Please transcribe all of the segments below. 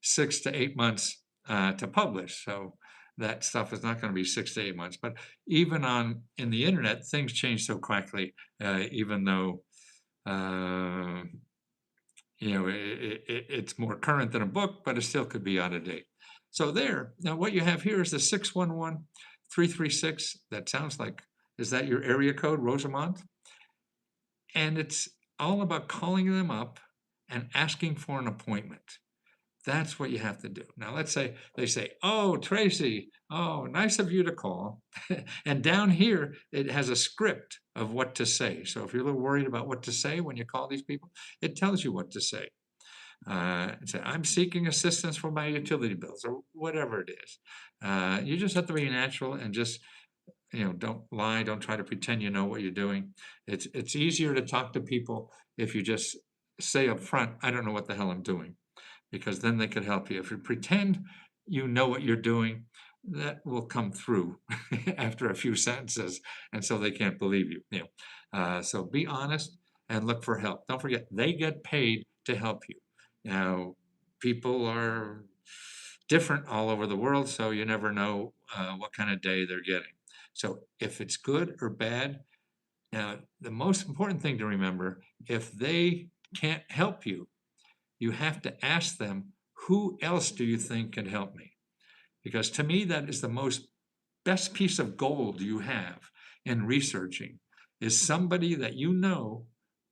6 to 8 months to publish. So that stuff is not going to be 6 to 8 months. But even on in the internet, things change so quickly. Even though uh, it's more current than a book, but it still could be out of date. So there. Now, what you have here is the 611-336. That sounds like, is that your area code, Rosamond? And it's all about calling them up and asking for an appointment. That's what you have to do. Now, let's say they say, "Oh, Tracy, oh, nice of you to call." And down here, it has a script of what to say. So if you're a little worried about what to say when you call these people, it tells you what to say. Say, "I'm seeking assistance for my utility bills," or whatever it is. You just have to be natural and just, don't lie, don't try to pretend you know what you're doing. It's easier to talk to people if you just say up front, "I don't know what the hell I'm doing," because then they could help you. If you pretend you know what you're doing, that will come through after a few sentences, and so they can't believe you. So be honest and look for help. Don't forget, they get paid to help you. Now, people are different all over the world, so you never know what kind of day they're getting. So if it's good or bad, now the most important thing to remember, if they can't help you, you have to ask them, who else do you think can help me? Because to me, that is the most best piece of gold you have in researching, is somebody that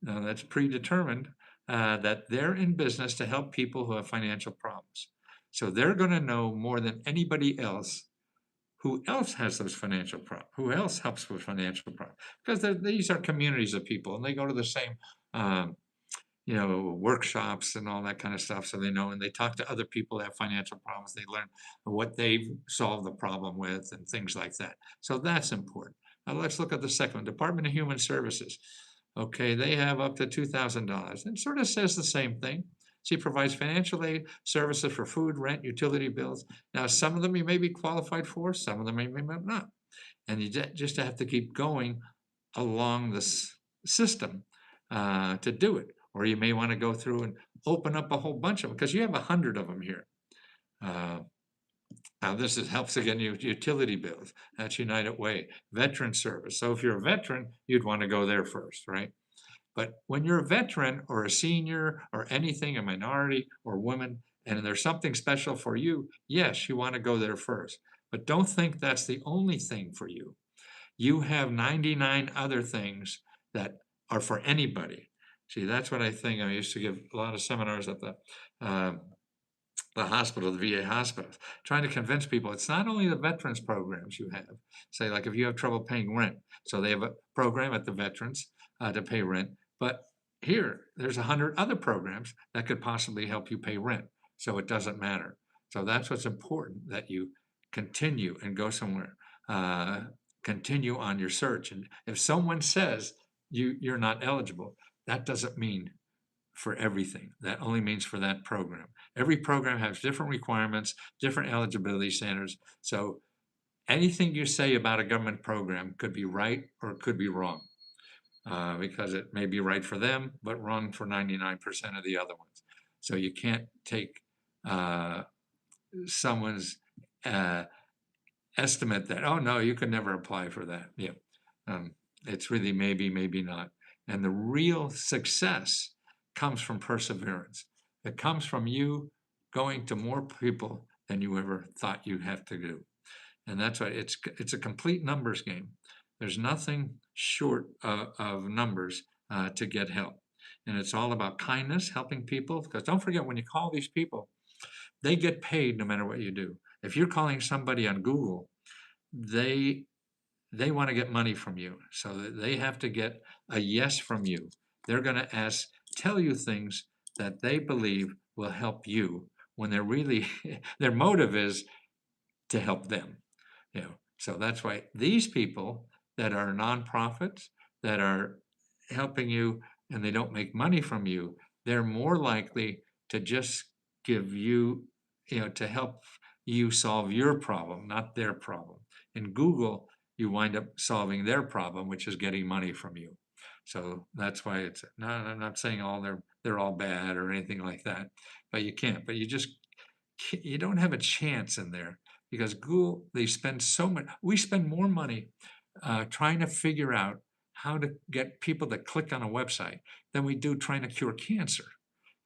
that's predetermined, that they're in business to help people who have financial problems. So they're going to know more than anybody else who else has those financial problems, who else helps with financial problems, because these are communities of people and they go to the same um, workshops and all that kind of stuff. So they know, and they talk to other people that have financial problems. They learn what they've solved the problem with and things like that. So that's important. Now let's look at the second one, Department of Human Services. Okay, they have up to $2,000. It sort of says the same thing. She provides financial aid services for food, rent, utility bills. Now, some of them you may be qualified for, some of them you may not. And you just have to keep going along this system to do it. Or you may want to go through and open up a whole bunch of them, because you have 100 of them here. Now this helps again utility bills. That's United Way. Veteran service. So if you're a veteran, you'd want to go there first, right? But when you're a veteran or a senior or anything, a minority or woman, and there's something special for you, yes, you want to go there first. But don't think that's the only thing for you. You have 99 other things that are for anybody. See, that's what I think. I used to give a lot of seminars at the hospital, the VA hospitals, trying to convince people it's not only the veterans programs you have. Say, like if you have trouble paying rent, so they have a program at the veterans to pay rent, but here, there's 100 other programs that could possibly help you pay rent. So it doesn't matter. So that's what's important, that you continue and go somewhere. Continue on your search. And if someone says you're not eligible, that doesn't mean for everything. That only means for that program. Every program has different requirements, different eligibility standards. So anything you say about a government program could be right or it could be wrong, because it may be right for them, but wrong for 99% of the other ones. So you can't take someone's estimate that, oh no, you could never apply for that. It's really maybe, maybe not. And the real success comes from perseverance. It comes from you going to more people than you ever thought you'd have to do. And that's why it's a complete numbers game. There's nothing short of numbers to get help. And it's all about kindness, helping people. Because don't forget, when you call these people, they get paid no matter what you do. If you're calling somebody on Google, they want to get money from you. So they have to get a yes from you. They're going to tell you things that they believe will help you, when they're really, their motive is to help them. So that's why these people that are nonprofits, that are helping you and they don't make money from you, they're more likely to just give you, to help you solve your problem, not their problem. In Google, you wind up solving their problem, which is getting money from you. So that's why I'm not saying they're all bad or anything like that, but you can't. But you just you don't have a chance in there because Google, they spend so much, we spend more money trying to figure out how to get people to click on a website than we do trying to cure cancer.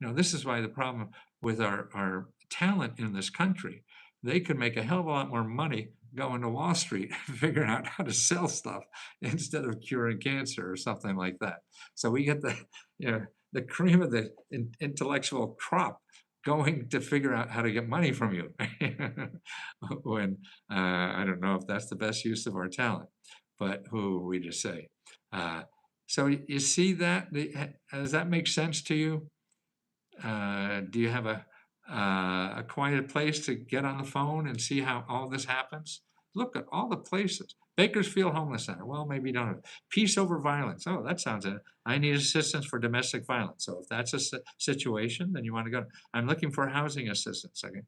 This is why the problem with our talent in this country, they could make a hell of a lot more money going to Wall Street, figuring out how to sell stuff instead of curing cancer or something like that. So we get the cream of the intellectual crop going to figure out how to get money from you when I don't know if that's the best use of our talent, but who we just say. So you see that? Does that make sense to you? Do you have a quiet place to get on the phone and see how all this happens? Look at all the places. Bakersfield Homeless Center. Well, maybe you don't have peace over violence. Oh, that sounds it. I need assistance for domestic violence. So if that's a situation, then you want to go. I'm looking for housing assistance. Okay.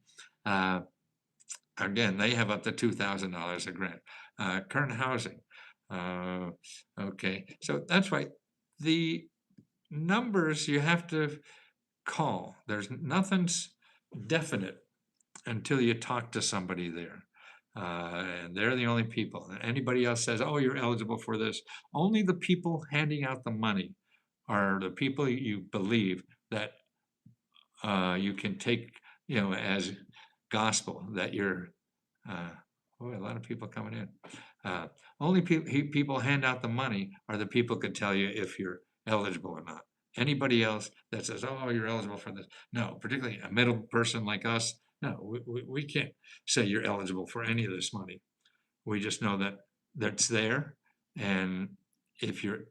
Again, they have up to $2,000 a grant. Current housing. Okay. So that's why the numbers you have to call. There's nothing's definite until you talk to somebody there. And they're the only people. And anybody else says, oh, you're eligible for this. Only the people handing out the money are the people you believe that you can take, as gospel, that you're, boy, a lot of people coming in. Only people hand out the money are the people could tell you if you're eligible or not. Anybody else that says, oh, you're eligible for this. No, particularly a middle person like us. No, we can't say you're eligible for any of this money. We just know that that's there. And if you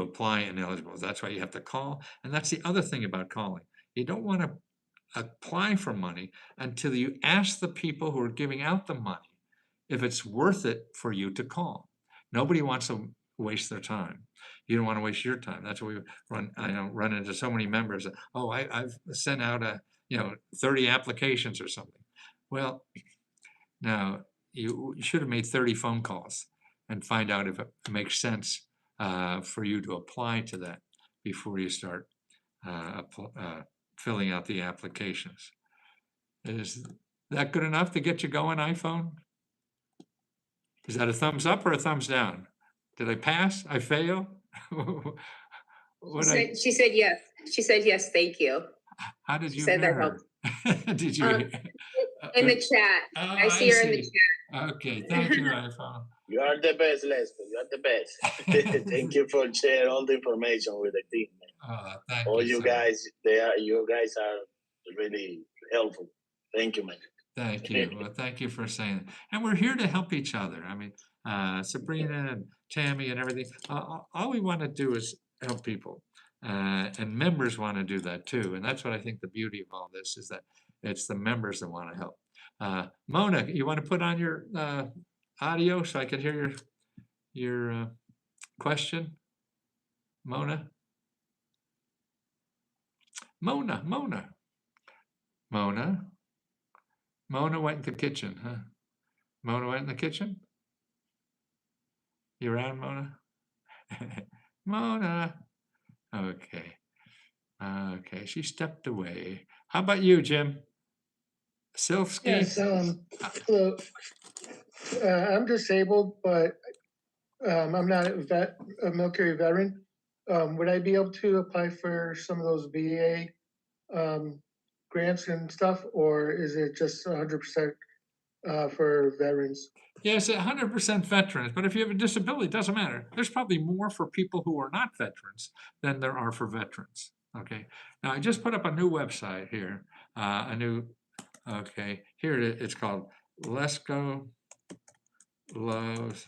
apply and eligible, that's why you have to call. And that's the other thing about calling. You don't want to apply for money until you ask the people who are giving out the money if it's worth it for you to call. Nobody wants to waste their time. You don't want to waste your time. That's what we run into so many members. Oh, I've sent out 30 applications or something. Well, now you should have made 30 phone calls and find out if it makes sense for you to apply to that before you start filling out the applications. Is that good enough to get you going, iPhone? Is that a thumbs up or a thumbs down? Did I pass? I fail? She said yes. She said yes, thank you. How did you hear her? Did you? In the chat. I see her in the chat. Okay, thank you, iPhone. You are the best, Lesko. You are the best. Thank you for sharing all the information with the team. Thank all you, guys, you guys are really helpful. Thank you, man. Thank you. Well, thank you for saying that. And we're here to help each other. I mean, Sabrina and Tammy and everything. All we want to do is help people. And members want to do that too. And that's what I think the beauty of all this is, that it's the members that want to help. Mona, you want to put on your audio so I can hear your question? Mona? Mona went in the kitchen, huh? Mona went in the kitchen? You around, Mona? Mona. Okay. Okay, she stepped away. How about you, Jim? Silsky? Yes, I'm disabled, but I'm not a military veteran. Would I be able to apply for some of those VA grants and stuff, or is it just 100% for veterans? Yes, 100% veterans, but if you have a disability, it doesn't matter. There's probably more for people who are not veterans than there are for veterans. Okay, now I just put up a new website here, okay, here it's called Lesko Loves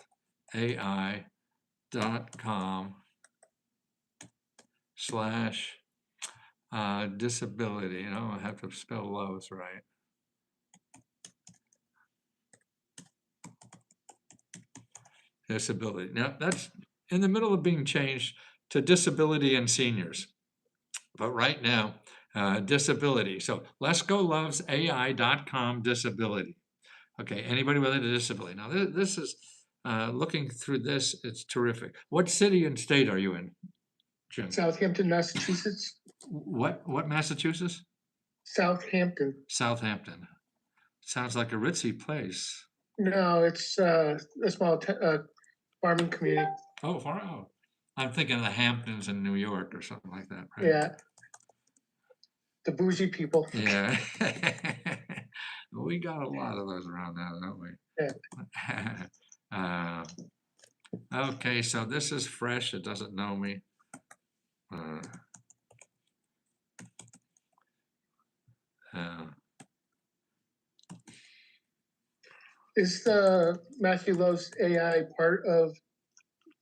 AI.com/disability. I have to spell Loves right. Disability. Now that's in the middle of being changed to disability and seniors. But right now, disability. So Lesko Loves AI.com disability. Okay, anybody with a disability. Now this is looking through this, it's terrific. What city and state are you in, Jim? Southampton, Massachusetts. What Massachusetts? Southampton. Southampton. Sounds like a ritzy place. No, it's a small farming community. Oh, far out. I'm thinking of the Hamptons in New York or something like that, right? Yeah. The bougie people. Yeah. We got a lot of those around now, don't we? Yeah. Okay, so this is fresh. It doesn't know me. Uh, Is the Matthew Love's AI part of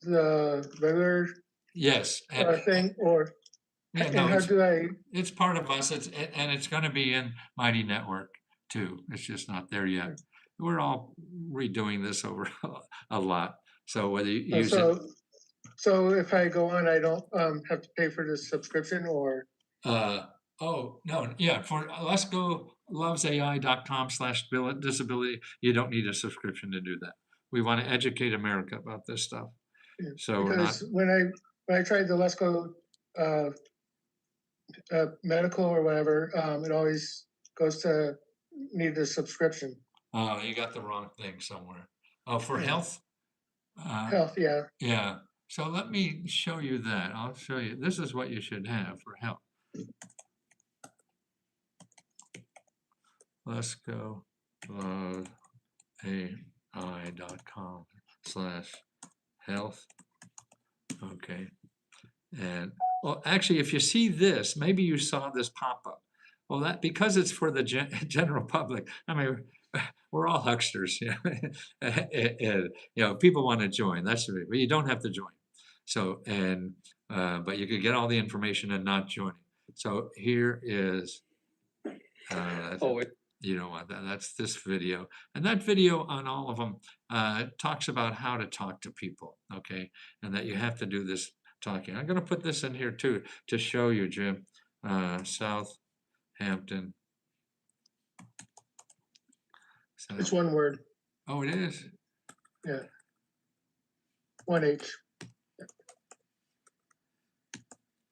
the regular yes. thing, or Yeah, and no, how do I? it's part of us. And it's going to be in Mighty Network too. It's just not there yet. We're all redoing this over a lot. So whether you use it. So if I go on, I don't have to pay for the subscription, or? Oh, no, yeah, for lescolovesai.com/disability, you don't need a subscription to do that. We want to educate America about this stuff. Yeah, So because when I tried the Lesko medical or whatever, it always goes to need a subscription. Oh, you got the wrong thing somewhere. Oh, for health? Health, yeah. Yeah. So let me show you that. I'll show you. This is what you should have for health. LescoLoveAI.com/health. Okay. And well, actually, if you see this, maybe you saw this pop up. Well, that because it's for the general public. I mean, we're all hucksters, you know. People want to join. That's the but you don't have to join. So but you could get all the information and not joining. So here is. You know what? That's this video, and that video on all of them talks about how to talk to people. Okay, and that you have to do this talking. I'm going to put this in here too to show you, Jim. Southampton. It's one word. Oh, it is? Yeah. 1H.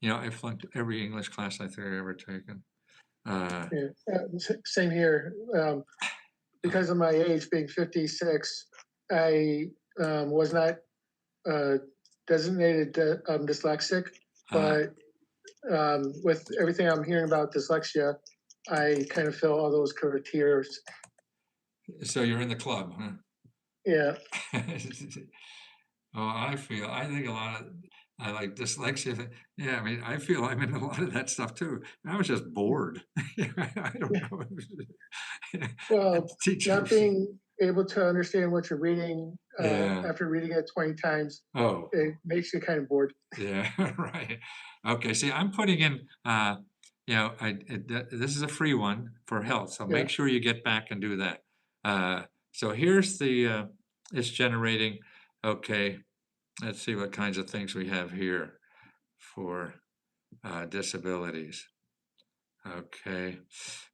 You know, I flunked every English class I think I've ever taken. Yeah, same here. Because of my age, being 56, I was not designated dyslexic, but with everything I'm hearing about dyslexia, I kind of feel all those tears. So you're in the club, huh? Yeah. Oh, I think a lot of, I like dyslexia. Yeah, I mean, I feel I'm in a lot of that stuff too. I was just bored. I don't know. Well, not being able to understand what you're reading after reading it 20 times, it makes you kind of bored. Yeah, right. Okay, see, I'm putting in, you know, this is a free one for health, so make sure you get back and do that. So here's the, it's generating, okay, let's see what kinds of things we have here for disabilities. Okay,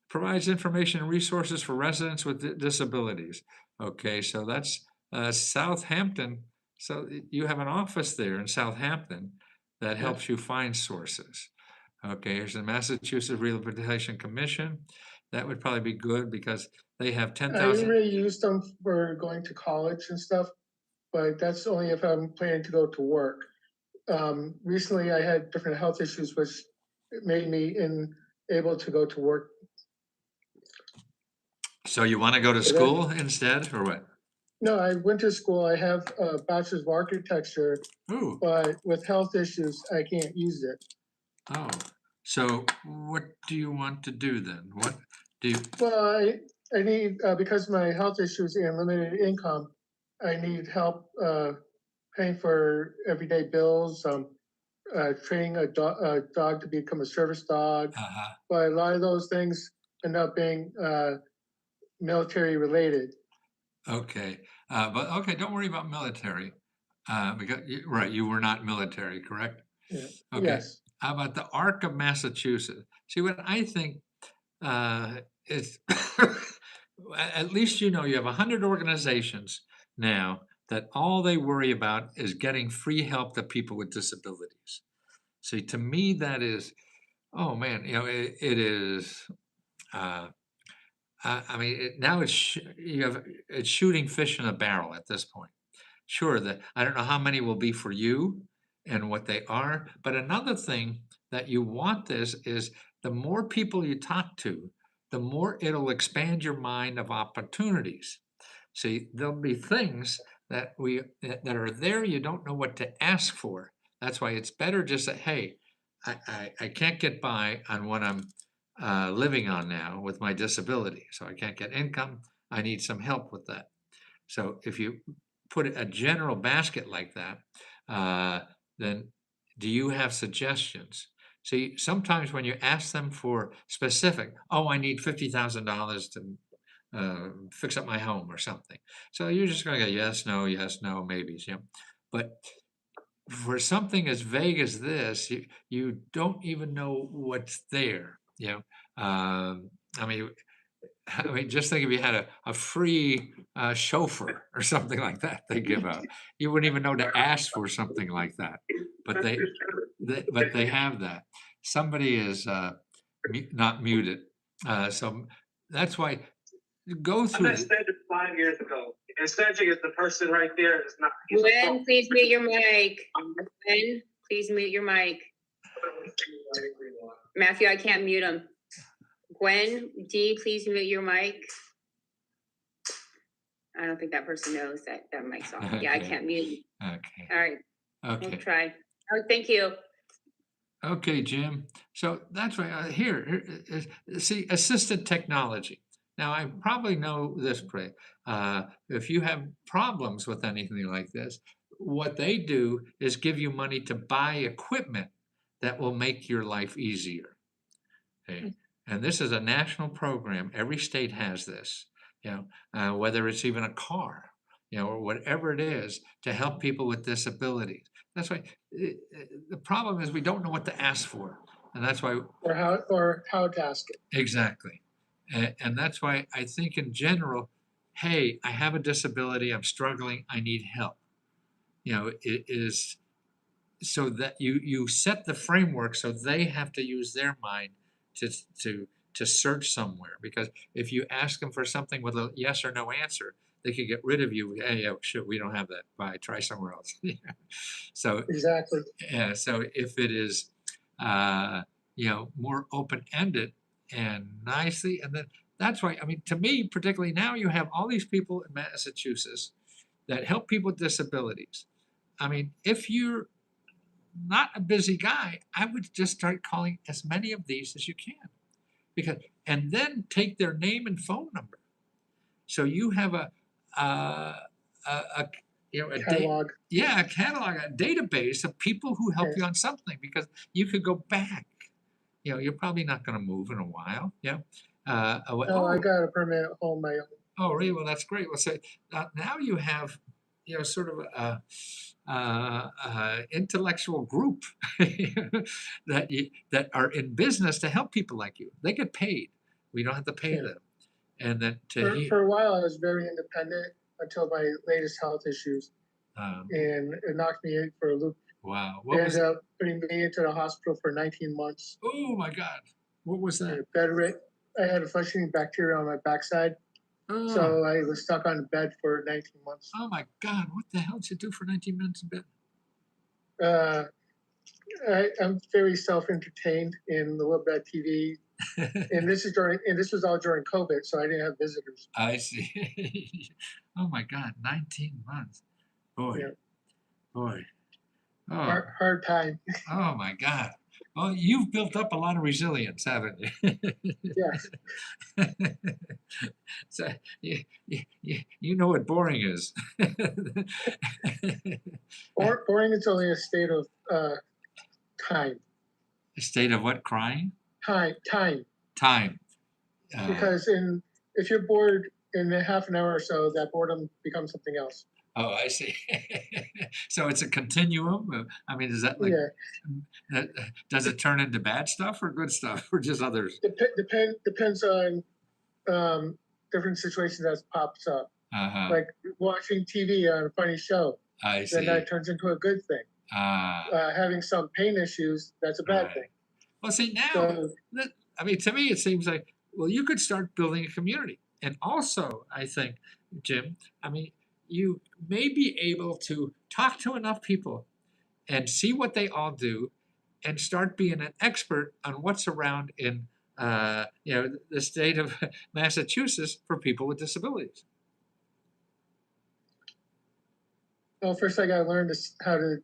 provides information and resources for residents with disabilities. Okay, so that's Southampton. So you have an office there in Southampton that helps you find sources. Okay, here's the Massachusetts Rehabilitation Commission. That would probably be good because they have 10,000. I really use them for going to college and stuff, but that's only if I'm planning to go to work. Recently, I had different health issues, which made me able to go to work. So you want to go to school instead, or what? No, I went to school. I have a bachelor's of architecture, but with health issues, I can't use it. Oh, so what do you want to do then? What do you? Well, I need, because of my health issues and limited income, I need help paying for everyday bills, training a dog to become a service dog. But a lot of those things end up being military related. Okay, but okay, don't worry about military, because you were not military, correct? Yeah. Okay. Yes. How about the Arc of Massachusetts? See, what I think is, at least you know you have 100 organizations now that all they worry about is getting free help to people with disabilities. See, to me, that is, oh man, you know, it is I mean, now it's shooting fish in a barrel at this point. Sure, that I don't know how many will be for you and what they are, but another thing that you want this is the more people you talk to, the more it'll expand your mind of opportunities. See, there'll be things that are there you don't know what to ask for. That's why it's better just say, hey, I can't get by on what I'm living on now with my disability, so I can't get income. I need some help with that. So if you put a general basket like that, then do you have suggestions? See, sometimes when you ask them for specific, oh, I need $50,000 to fix up my home or something. So you're just gonna go yes, no, maybes, yeah. But for something as vague as this, you don't even know what's there, you know? I mean, just think if you had a free chauffeur or something like that they give out, you wouldn't even know to ask for something like that. But they have that. Somebody is not muted, so that's why go I through. met Cedric 5 years ago, and Cedric is the person right there. Is not. Gwen, please mute your mic. Gwen, please mute your mic. Matthew, I can't mute him. Gwen, D, please mute your mic. I don't think that person knows that mic's off. Yeah, I Okay. can't mute. Okay. All right, Okay. we'll try. Oh, thank you. Okay, Jim. So that's right. See, assisted technology. Now, I probably know this, Craig. If you have problems with anything like this, what they do is give you money to buy equipment that will make your life easier. Okay. And this is a national program. Every state has this, whether it's even a car, or whatever it is to help people with disabilities. That's why the problem is we don't know what to ask for. And that's why. Or how to ask it. Exactly. And that's why I think in general, hey, I have a disability, I'm struggling, I need help. It is so that you set the framework so they have to use their mind to search somewhere. Because if you ask them for something with a yes or no answer, they could get rid of you. Hey, oh, shit, we don't have that. Bye. Try somewhere else. So exactly. Yeah. So if it is, more open-ended and nicely, and then that's why. I mean, to me, particularly now, you have all these people in Massachusetts that help people with disabilities. I mean, if you're not a busy guy, I would just start calling as many of these as you can, and then take their name and phone number. So you have a catalog. A catalog, a database of people who help you on something, because you could go back. You're probably not going to move in a while. I got a permanent home my own. Oh, really? Well, that's great. Well, so now you have, sort of a intellectual group that are in business to help people like you. They get paid. We don't have to pay them. And then for a while, I was very independent until my latest health issues, and it knocked me in for a loop. Wow! They ended up putting me into the hospital for 19 months. Oh my God! What was that? I had a functioning bacteria on my backside, so I was stuck on bed for 19 months. Oh my God! What the hell did you do for 19 minutes in bed? I'm very self-entertained in the little bit of TV. And this was all during COVID, so I didn't have visitors. I see. Oh my God, 19 months. Boy. Oh. Hard time. Oh my God. Well, you've built up a lot of resilience, haven't you? Yes. So you know what boring is. Boring is only a state of time. A state of what? Crying? Time. Because if you're bored in a half an hour or so, that boredom becomes something else. Oh, I see. So it's a continuum. I mean, is that like? Yeah. Does it turn into bad stuff or good stuff, or just others? Depends on different situations that pops up. Like watching TV on a funny show. I see. Then that turns into a good thing. Having some pain issues, that's a bad thing. Well, see now, I mean, to me, it seems like Well, you could start building a community. And also, I think, Jim, I mean, you may be able to talk to enough people and see what they all do and start being an expert on what's around in the state of Massachusetts for people with disabilities. Well, first I gotta learn how to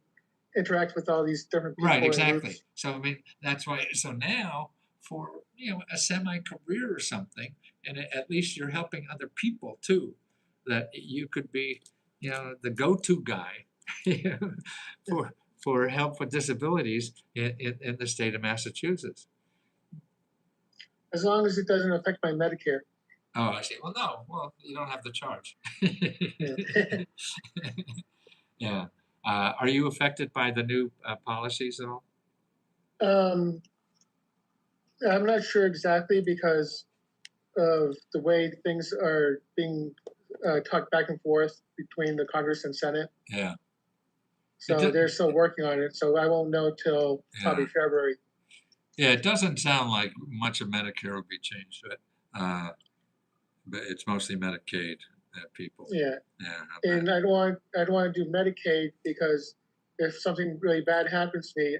interact with all these different people Right, and exactly. groups. So I mean, that's why. So now, for a semi-career or something, and at least you're helping other people too, that you could be, the go-to guy for help with disabilities in the state of Massachusetts. As long as it doesn't affect my Medicare. Oh, I see. Well, no. Well, you don't have to charge. Yeah. Are you affected by the new policies at all? Um, I'm not sure exactly because of the way things are being talked back and forth between the Congress and Senate. Yeah. So did- they're still working on it. So I won't know till probably Yeah. February. Yeah, it doesn't sound like much of Medicare will be changed, but it's mostly Medicaid people. Yeah. Yeah. And I don't want to do Medicaid because if something really bad happens to me,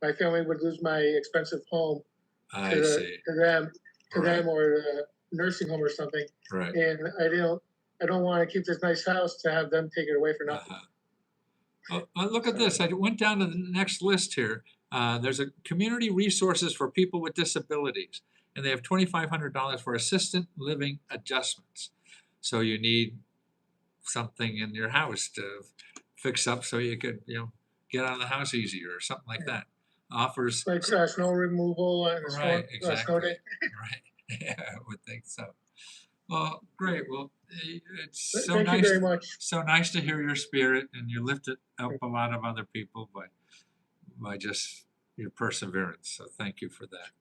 my family would lose my expensive home I see. to them Right. or the nursing home or something. Right. And I don't want to keep this nice house to have them take it away for nothing. Look at this. I went down to the next list here. There's a community resources for people with disabilities, and they have $2,500 for assistant living adjustments. So you need something in your house to fix up so you could, get out of the house easier or something like that. Offers Like snow removal and right, snow exactly. day. Right. Yeah, I would think so. Well, great. Well, it's so Thank you nice. very much. So nice to hear your spirit, and you lifted up a lot of other people by just your perseverance. So thank you for that.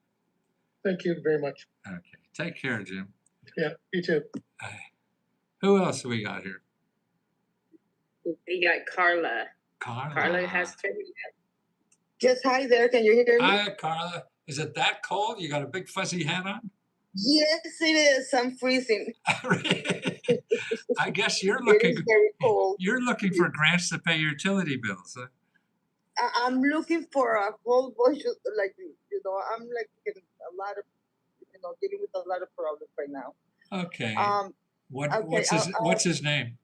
Thank you very much. Okay. Take care, Jim. Yeah, you too. Who else we got here? We got Carla. Carla. Carla has her. Yes, hi there. Can you hear me? Hi, Carla. Is it that cold? You got a big fuzzy hat on? Yes, it is. I'm freezing. I guess you're It looking. is very cold. You're looking for grants to pay your utility bills. Huh? I'm looking for a whole bunch of I'm like in a lot of dealing with a lot of problems right now. Okay. Okay, What's his name?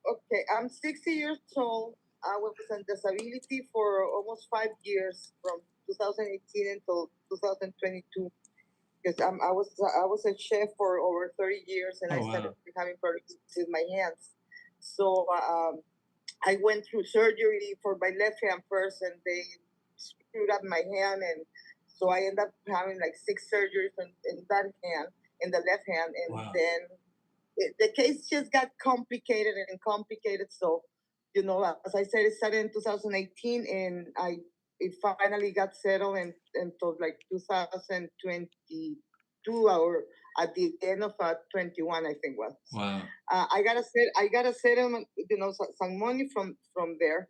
Okay, I'm 60 years old. I was on disability for almost 5 years, from 2018 until 2022. Because I was a chef for over 30 years, and Oh, I started wow. having problems with my hands. So I went through surgery for my left hand first, and they screwed up my hand, and so I ended up having like 6 surgeries in that hand, in the left hand, and Wow. then the case just got complicated and complicated. So, as I said, it started in 2018, and it finally got settled until like 2022, or at the end of 21, I think was. Wow. I got a settlement, some money from there.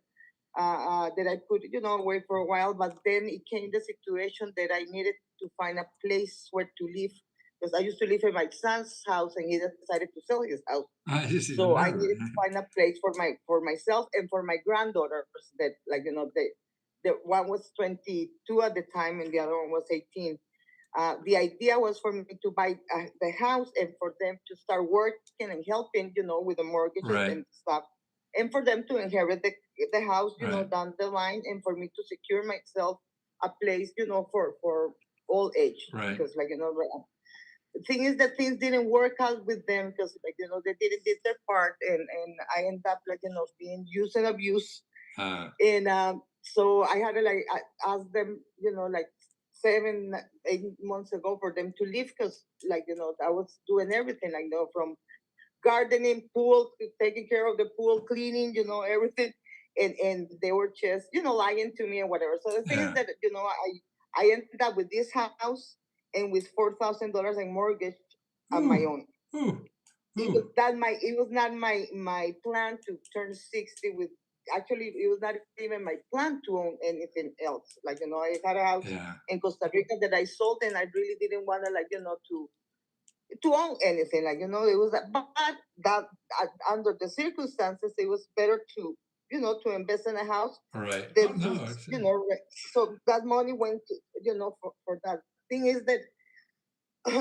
That I put, away for a while, but then it came the situation that I needed to find a place where to live, because I used to live in my son's house, and he decided to sell his house. So I needed to find a place for myself and for my granddaughters that, the one was 22 at the time, and the other one was 18. The idea was for me to buy the house, and for them to start working and helping, with the mortgages Right. and stuff, and for them to inherit the house, Right. down the line, and for me to secure myself a place, for old age. Right. Because, the thing is that things didn't work out with them, because, they didn't did their part, and I ended up, being used and abused. And so I had to ask them, 7, 8 months ago, for them to leave, because I was doing everything, from gardening, pool, taking care of the pool, cleaning, everything, and they were just lying to me and whatever. So the thing is that I ended up with this house and with $4,000 in mortgage on my own. It was not my plan to turn 60 with. Actually, it was not even my plan to own anything else. I had a house Yeah. in Costa Rica that I sold, and I really didn't want to, to own anything. Like, you know, it was, but that under the circumstances, it was better to, you know, to invest in a house Right. Oh, than no, to, it's, you know, so that money went to, you know, for that. Thing is that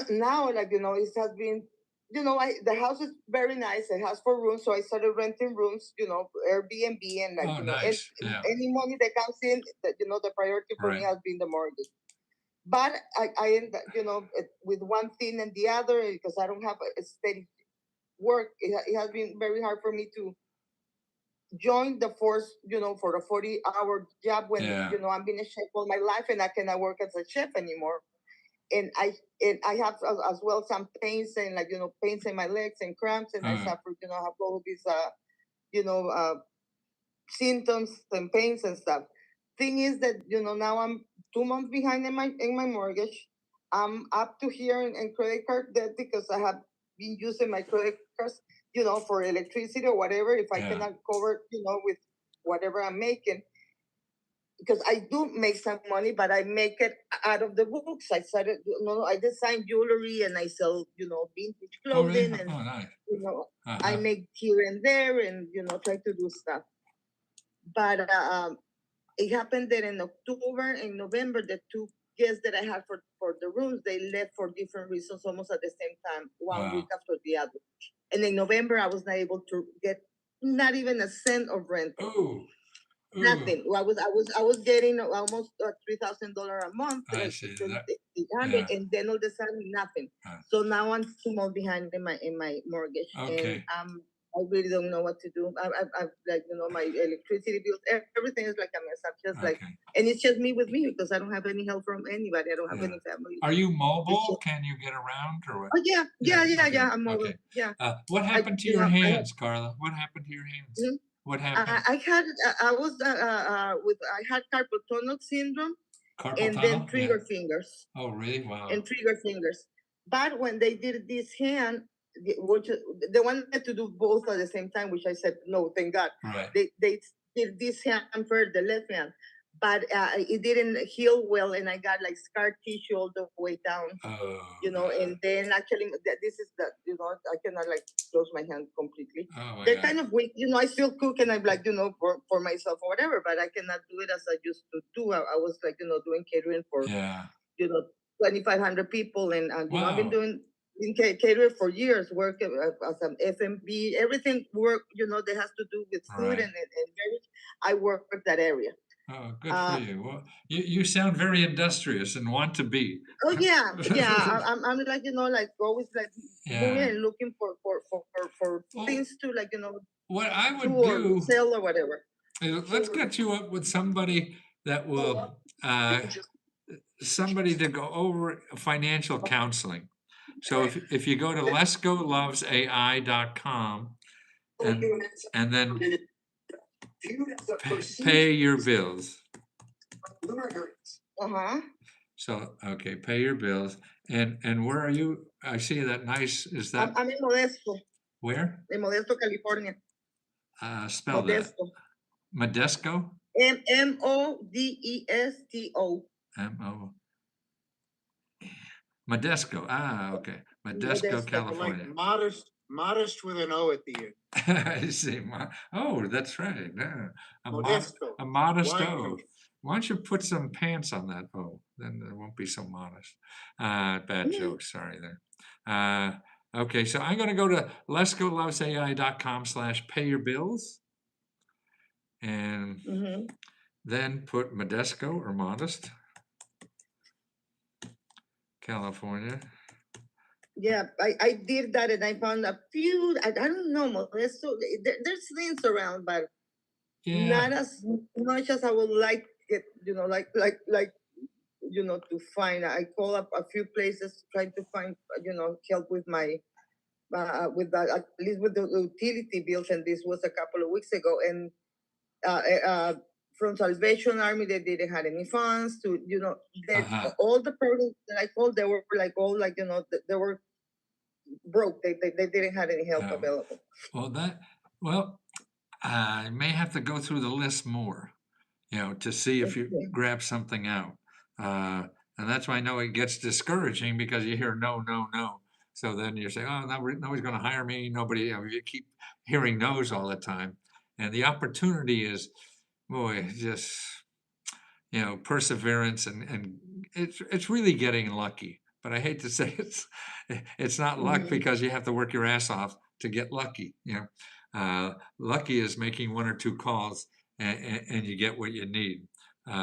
now, like, you know, it has been, you know, the house is very nice. It has 4 rooms, so I started renting rooms, you know, Airbnb, and like, oh, you know, and nice. Yeah. any money that comes in, that, you know, the priority for me Right. has been the mortgage. But I end up, you know, with one thing and the other, because I don't have a steady work. It has been very hard for me to join the force, you know, for a 40-hour job when, Yeah. you know, I've been a chef all my life and I cannot work as a chef anymore. And I have as well some pains and, like, you know, pains in my legs and cramps, and I suffer, you know, I have all these you know, symptoms and pains and stuff. Thing is that, you know, now I'm 2 months behind in my mortgage. I'm up to here in credit card debt because I have been using my credit cards, you know, for electricity or whatever. If I Yeah. cannot cover, you know, with whatever I'm making, because I do make some money, but I make it out of the books. I started, you know, I design jewelry and I sell, you know, vintage Oh, really? clothing, and Oh, nice. you know, Uh-huh. I make here and there, and you know, try to do stuff. But it happened that in October and November, the 2 guests that I had for the rooms, they left for different reasons almost at the same time, one Wow. week after the other. And in November, I was not able to get not even a cent of rent. Ooh. Ooh. Nothing. I was getting almost $3,000 a month. I see that. And then all of a sudden nothing. So now I'm 2 months behind in my mortgage, Okay. and I really don't know what to do. I like, you know, my electricity bills, everything is like a mess. I'm just like, Okay. and it's just me with me because I don't have any help from anybody. I don't have Yeah. any family. Are you mobile? just- Can you get around or what? Oh yeah. Okay. I'm mobile. Okay. Yeah. What happened to you your know, hands, Carla? What happened to your hands? Mhm. What happened? I had I was I had carpal tunnel syndrome, Carpal and tunnel? then Yeah. trigger fingers. Oh, really? Wow. And trigger fingers. But when they did this hand, they wanted to do both at the same time, which I said no, thank God. Right. They did this hand first, the left hand, but it didn't heal well, and I got like scar tissue all the way down. Oh, You know, God. and then actually this is the, you know, I cannot like close my hand completely. Oh, my They're God. kind of weak, you know. I still cook and I'm like, you know, for myself or whatever, but I cannot do it as I used to do. I was like, you know, doing catering for, Yeah. you know, 2,500 people, and you know, I've been Wow. doing catering for years, work as an FMB, everything work, you know, that has to do with food Right. and beverage. I work with that area. Oh, good for you. Well, you sound very industrious and want to be. Oh yeah, I'm like, you know, like always like moving Yeah. and looking for Well, things to, like, you know, what I do would or do sell or whatever. is let's get you up with somebody that will, somebody to go over financial counseling. So if you go to lescolovesai.com and then pay your bills. So, okay, pay your bills. And where are you? I see that nice, is that, I'm in Modesto, where? Modesto, California. Spell that. Modesto? Modesto. M-O. Modesto. Ah, okay. Modesto, California. Like modest with an O at the end. I see. Oh, that's right. Yeah. Modesto. A modest Wine O. country. Why don't you put some pants on that O? Then it won't be so modest. Bad joke. Sorry there. Okay, so I'm going to go to lescolovesai.com/pay-your-bills and then put Modesto or modest, California. Yeah, I did that, and I found a few. I don't know, Modesto. There's things around, but not as much as I would like it. You know, like you know, to find. I call up a few places trying to find, you know, help with my with that, at least with the utility bills, and this was a couple of weeks ago. And from Salvation Army, they didn't have any funds to, you know, all the programs that I called, they were like all, like, you know, they were broke. They didn't have any help available. Well, I may have to go through the list more, you know, to see if you grab something out. And that's why I know it gets discouraging because you hear no, no, no. So then you're saying, oh, nobody's going to hire me. Nobody, you keep hearing no's all the time. And the opportunity is, boy, just, perseverance and it's really getting lucky. But I hate to say it's not luck because you have to work your ass off to get lucky. Lucky is making one or two calls and you get what you need. You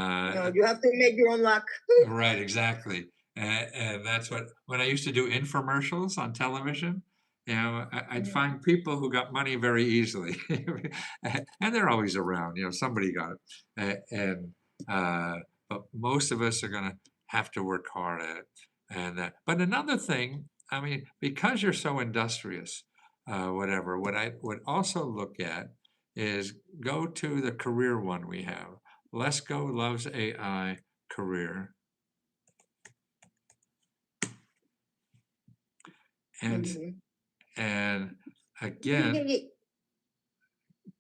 have to make your own luck. Right, exactly. And that's when I used to do infomercials on television, I'd find people who got money very easily. And they're always around, somebody got it. But most of us are going to have to work hard at it. But another thing, I mean, because you're so industrious, whatever, what I would also look at is go to the career one we have. Lesko Loves AI Career. And again,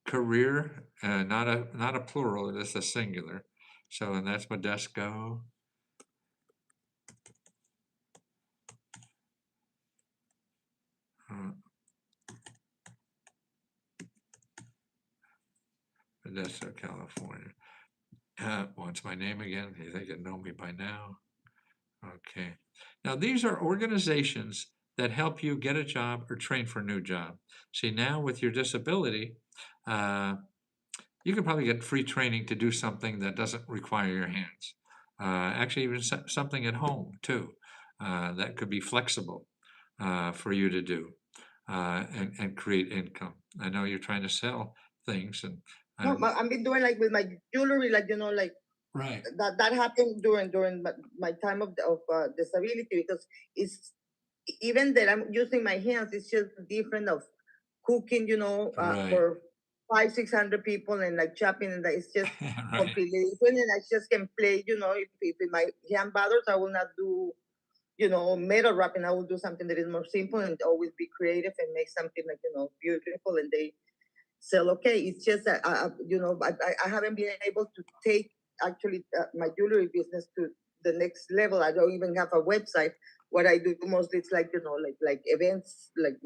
career, not a plural, it's a singular. So, and that's Modesto. Modesto, California. Wants my name again. They can know me by now. Okay. Now, these are organizations that help you get a job or train for a new job. See, now with your disability, you can probably get free training to do something that doesn't require your hands. Actually, even something at home too, that could be flexible for you to do and create income. I know you're trying to sell things, and no, I've been doing like with my jewelry, like right. That happened during my time of disability, because it's even that I'm using my hands, it's just different of cooking, Right. for 500-600 people and like chopping, and it's just Right. completely different. And I just can play, if my hand bothers, I will not do, metal wrapping. I will do something that is more simple and always be creative and make something like, beautiful, and they sell okay. It's just that, I haven't been able to take actually my jewelry business to the next level. I don't even have a website. What I do mostly, it's like, like events, like,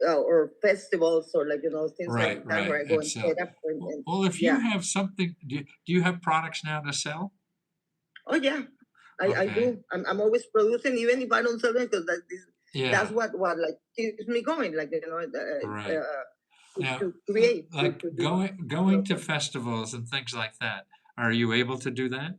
or festivals, or like, things Right, like that, right. where I go and And so, set up. And well, if you have something, do you have products now to sell? oh yeah, I Okay. do. I'm always producing, even if I don't sell them, because that's Yeah, what like keeps me going, like, right. Now, to create, like to do. going to festivals and things like that, are you able to do that?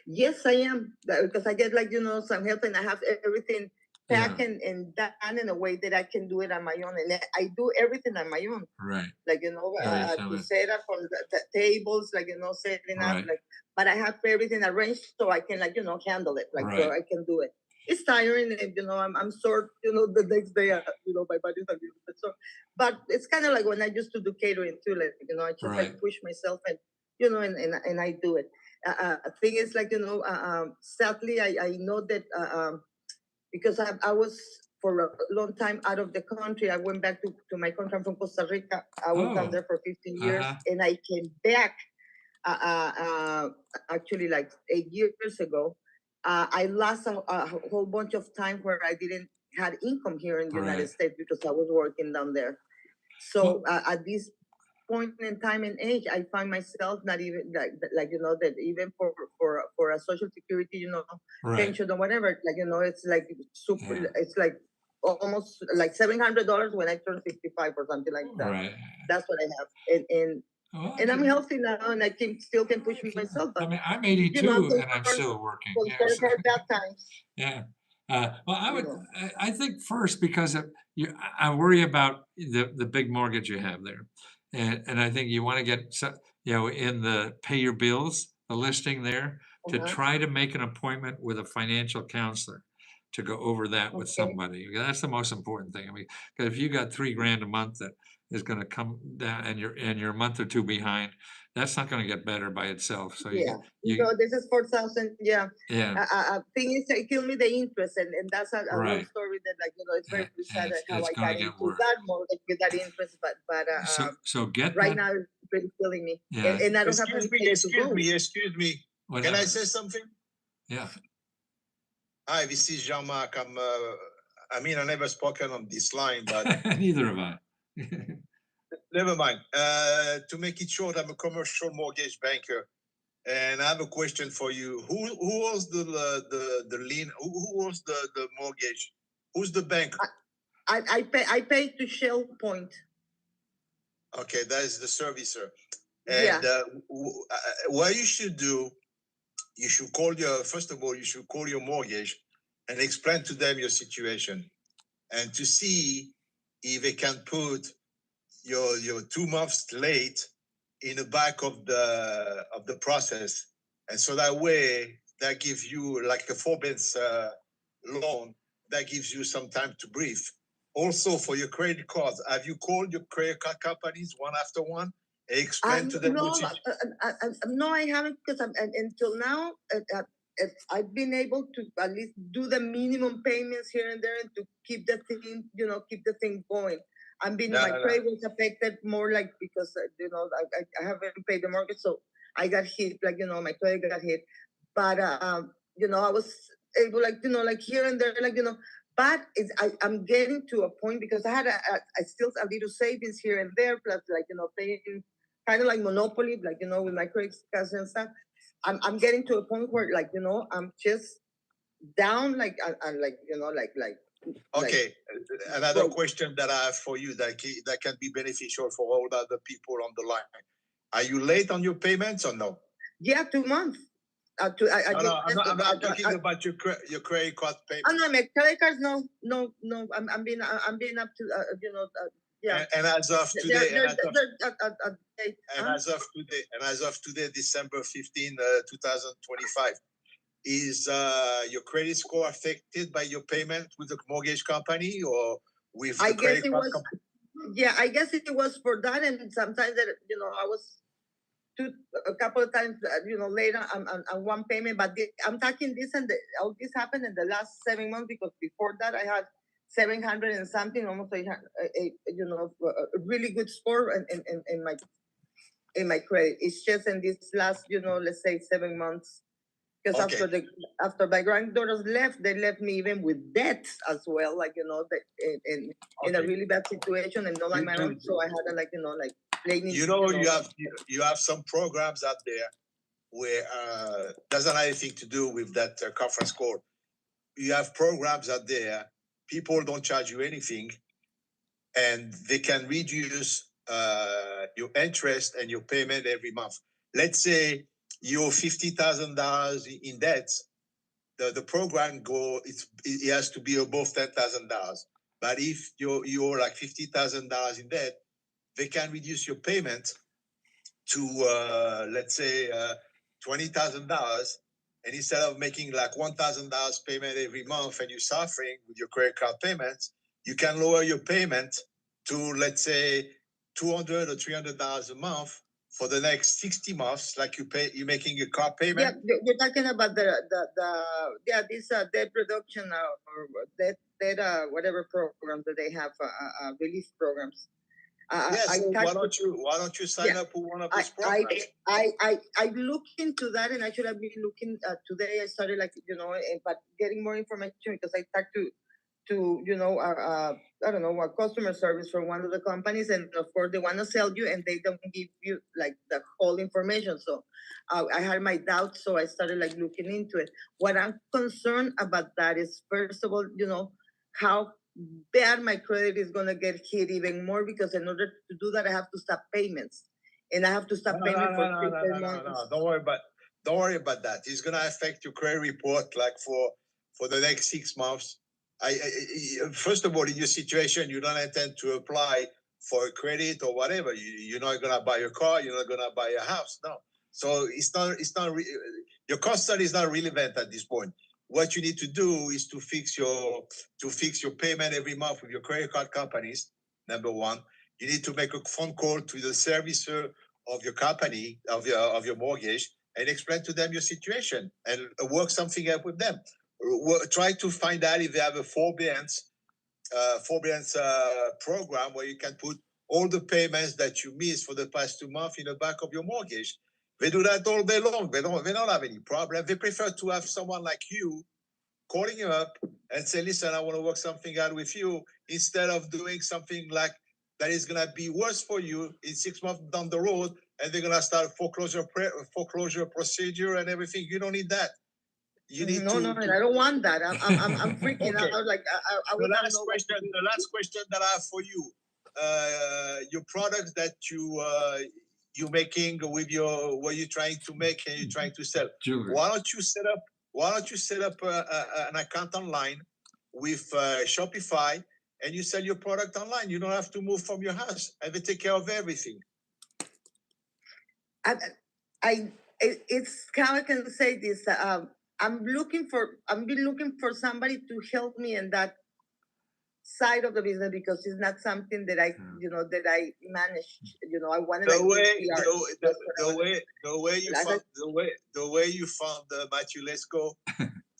Yes, I am, because I get like, some help, and I have everything Yeah, packed and done in a way that I can do it on my own, and I do everything on my own. right. Like, Very to similar. set up on the tables, like, setting up, Right. like, but I have everything arranged so I can, like, handle it, like, so Right. I can do it. It's tiring, and I'm sore, the next day, my body's a little bit sore. But it's kind of like when I used to do catering too, like, I just Right. like push myself, and and I do it. Thing is, like, sadly, I know that because I was for a long time out of the country. I went back to my country. I'm from Costa Rica. I was down there for 15 years, and I came back actually like 8 years ago. I lost a whole bunch of time where I didn't had income here in the United States because I was working down there. So at this point in time and age, I find myself not even like that even for a social security, pension or whatever, like, it's like super, it's like almost like $700 when I turn 65 or something like that. Right. That's what I have, and I'm healthy now, and I still can push myself. But I mean, I'm 82 and I'm still working. for that times. Yeah. Well, I think first, because I worry about the big mortgage you have there. And I think you want to get, in the pay your bills, the listing there, to try to make an appointment with a financial counselor to go over that with somebody. That's the most important thing. I mean, because if you got $3,000 a month that is going to come down and you're a month or two behind, that's not going to get better by itself. So this is 4,000. Yeah. Thing is, it killed me the interest, and that's a whole story that, like, it's very sad how I got into that mortgage with that interest. But so get right that, now it's really killing me, Yeah. and I don't have any place to go. Excuse me. Can I say something? Yeah. Hi, this is Jean-Marc. I mean, I never spoken on this line, but Neither have I. never mind. To make it short, I'm a commercial mortgage banker, and I have a question for you. Who owns the lien? Who owns the mortgage? Who's the bank? I pay to Shell Point. Okay, that is the servicer. Yeah. And what you should do, you should call first of all, you should call your mortgage and explain to them your situation, and to see if they can put your 2 months late in the back of the process. And so that way, that gives you like a forbearance loan, that gives you some time to breathe. Also, for your credit cards, have you called your credit card companies one after one? Explain to them. No, I haven't, because until now, I've been able to at least do the minimum payments here and there, and to keep the thing, keep the thing going. My credit was affected more like because I haven't paid the mortgage, so I got hit. Like my credit got hit, but I was able, like here and there, But I'm getting to a point, because I had still a little savings here and there, plus paying kind of like Monopoly, with my credit cards and stuff. I'm getting to a point where I'm just down, Okay, another question that I have for you that can be beneficial for all the other people on the line. Are you late on your payments or no? Yeah, 2 months. I'm talking about your credit card payments. Oh no, my credit cards, no. I'm being up to yeah. And as of today, As of today, December 15, 2025, is your credit score affected by your payment with the mortgage company or with the credit card company? Yeah, I guess it was for that, and sometimes that I was a couple of times later on one payment, but I'm talking this, and all this happened in the last 7 months, because before that I had 700 and something, almost 800, a really good score in my credit. It's just in this last let's say 7 months, because after my granddaughters left, they left me even with debt as well, in a really bad situation, and not like my own. So I had to you have some programs out there where doesn't have anything to do with that conference call. You have programs out there, people don't charge you anything, and they can reduce your interest and your payment every month. Let's say you're $50,000 in debt. The program it has to be above $10,000. But if you're like $50,000 in debt, they can reduce your payment to let's say $20,000, and instead of making like $1,000 payment every month and you're suffering with your credit card payments, you can lower your payment to, let's say, $200 or $300 a month for the next 60 months, like you're making a car payment. Yeah, you're talking about this debt reduction or debt whatever programs that they have, relief programs. Yes, why don't you sign up for one of these programs? I look into that, and I should have been looking today. I started but getting more information, because I talked to I don't know, a customer service for one of the companies, and of course they want to sell you, and they don't give you like the whole information. So I had my doubts, so I started looking into it. What I'm concerned about that is, first of all, how bad my credit is going to get hit even more, because in order to do that, I have to stop payments, and I have to stop payment for 3 months. No, don't worry about that. It's going to affect your credit report for the next 6 months. First of all, in your situation, you don't intend to apply for a credit or whatever. You're not going to buy a car. You're not going to buy a house. No. So your cost study is not relevant at this point. What you need to do is to fix your payment every month with your credit card companies. Number one, you need to make a phone call to the servicer of your company, of your mortgage, and explain to them your situation and work something out with them. Try to find out if they have a forbearance program where you can put all the payments that you missed for the past 2 months in the back of your mortgage. They do that all day long. They don't have any problem. They prefer to have someone like you calling you up and say, listen, I want to work something out with you, instead of doing something like that is going to be worse for you in 6 months down the road, and they're going to start foreclosure procedure and everything. You don't need that. You need No, to. and I don't want that. I'm freaking Okay. out. Like I would not know what to do. The last question that I have for you, your products that you're making with what you're trying to make and you're trying to sell. Jewelry. Why don't you set up an account online with Shopify, and you sell your product online? You don't have to move from your house, and they take care of everything. It's how I can say this. I've been looking for somebody to help me in that side of the business, because it's not something that I manage. I wanted The way you found Matthew Lesko,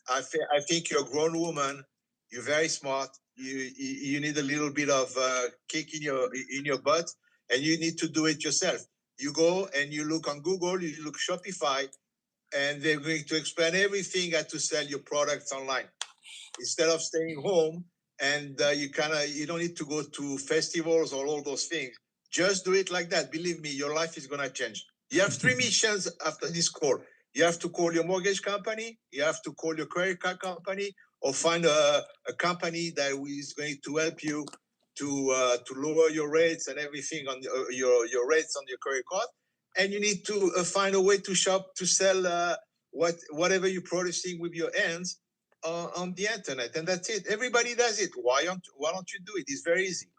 I think you're a grown woman. You're very smart. You need a little bit of kick in your butt, and you need to do it yourself. You go and you look on Google, you look Shopify, and they're going to explain everything how to sell your products online. Instead of staying home, and you don't need to go to festivals or all those things. Just do it like that. Believe me, your life is gonna change. You have 3 missions after this call. You have to call your mortgage company, you have to call your credit card company, or find a company that is going to help you to lower your rates and everything on your rates on your credit card. And you need to find a way to sell whatever you're producing with your hands on the internet, and that's it. Everybody does it. Why don't you do it? It's very easy.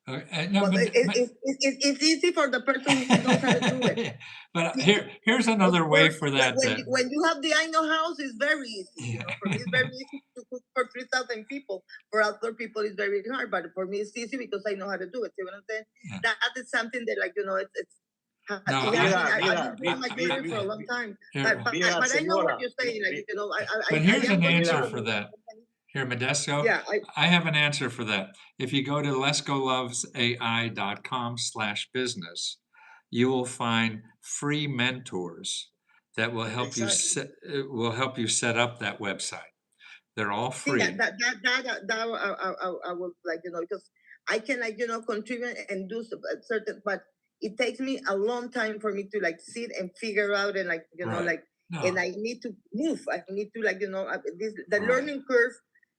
No, but it's easy for the person who knows how to do it. But here's another way for that. When you have the I know house, it's very easy. For me, it's very easy to cook for 3,000 people. For other people, it's very hard. But for me, it's easy because I know how to do it. See what I'm saying? Yeah. That is something that, it's. No, I've been doing my jewelry for a long time. But I know what you're saying. But here's an answer for that. Here, Modesto, yeah, I have an answer for that. If you go to leskolovesai.com/business, you will find free mentors that will help you set set up that website. They're all free. I would like, because I can contribute and do certain, but it takes me a long time for me to sit and figure out and and I need to move. I need to the learning curve.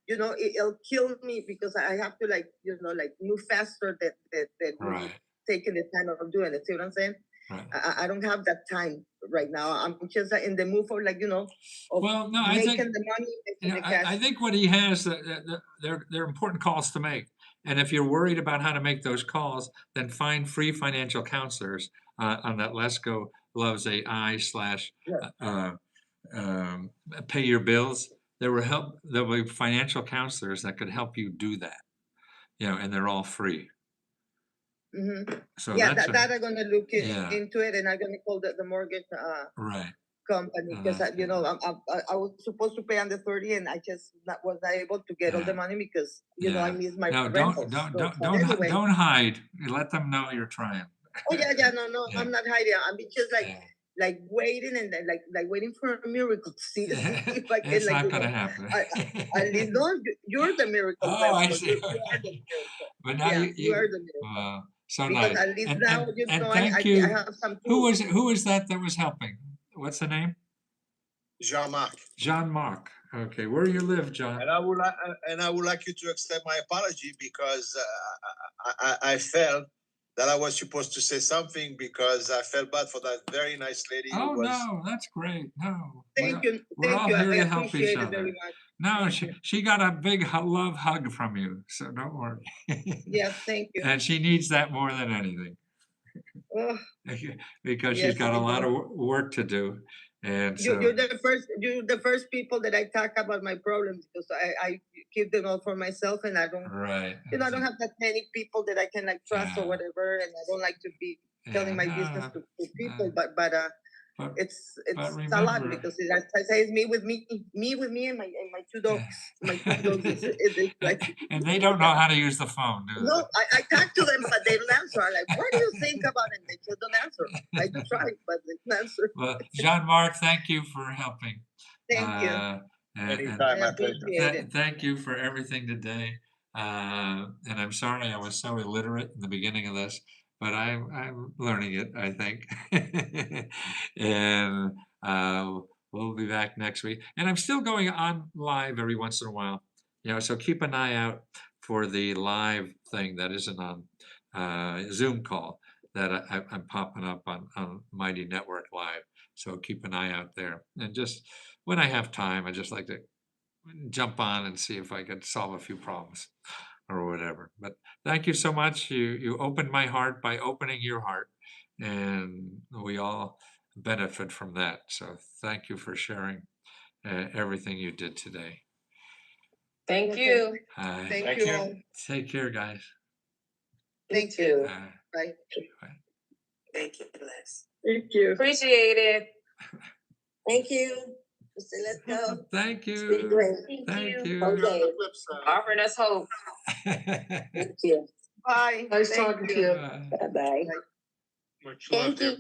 It'll kill me because I have to move faster than taking the time of doing it. See what I'm saying? Right. I don't have that time right now. I'm just in the mood for making the money. I think what he has, they're important calls to make. And if you're worried about how to make those calls, then find free financial counselors on that Lesko Loves AI / pay your bills. There will be financial counselors that could help you do that, and they're all free. Mm-hmm. So that I'm gonna look into it, and I'm gonna call the mortgage company because I was supposed to pay on the 30, and I just was not able to get all the money because I missed my rentals. Don't hide. You let them know you're trying. Oh yeah, no, I'm not hiding. I'm just waiting and waiting for a miracle to see if I can. It's not gonna happen. At least you're the miracle. Oh, I see. But now you are the miracle. So because nice. At least now thank you. I have some. Who was that was helping? What's the name? Jean-Marc. Jean-Marc. Okay, where do you live, John? And I would like you to accept my apology because I felt that I was supposed to say something because I felt bad for that very nice lady. Oh, no, that's great. No. Thank you. We're all here to help each other. Very much. No, she got a big love hug from you, so don't worry. Yes, thank you. And she needs that more than anything. Because she's got a lot of work to do. And so you're the first people that I talk about my problems because I keep them all for myself and I don't I don't have that many people that I can trust or whatever, and I don't like to be telling my business to people, but it's a lot because as I say, it's me with me and my 2 dogs. My 2 dogs and they don't know how to use the phone, do they? No, I talk to them, but they don't answer. I'm like, what do you think about it? They just don't answer. I do try, but they don't answer. Well, Jean-Marc, thank you for helping. Thank you. Anytime, my pleasure. appreciate it. Thank you for everything today. And I'm sorry I was so illiterate in the beginning of this, but I'm learning it, I think. And we'll be back next week. And I'm still going on live every once in a while. So keep an eye out for the live thing that isn't on Zoom call that I'm popping up on Mighty Network Live. So keep an eye out there. And just when I have time, I just like to jump on and see if I could solve a few problems or whatever. But thank you so much. You opened my heart by opening your heart, and we all benefit from that. So thank you for sharing everything you did today. Thank you. Thank you all. Take care, guys. Thank you. Bye. Bye. Thank you, Les. Thank you. Appreciate it. Thank you. Let's go. Thank It's been you. great. Thank you. On the flip side. Offering us hope. Thank you. Bye. Nice Thank talking to you. Bye. Bye-bye. Much love, Thank dear. you.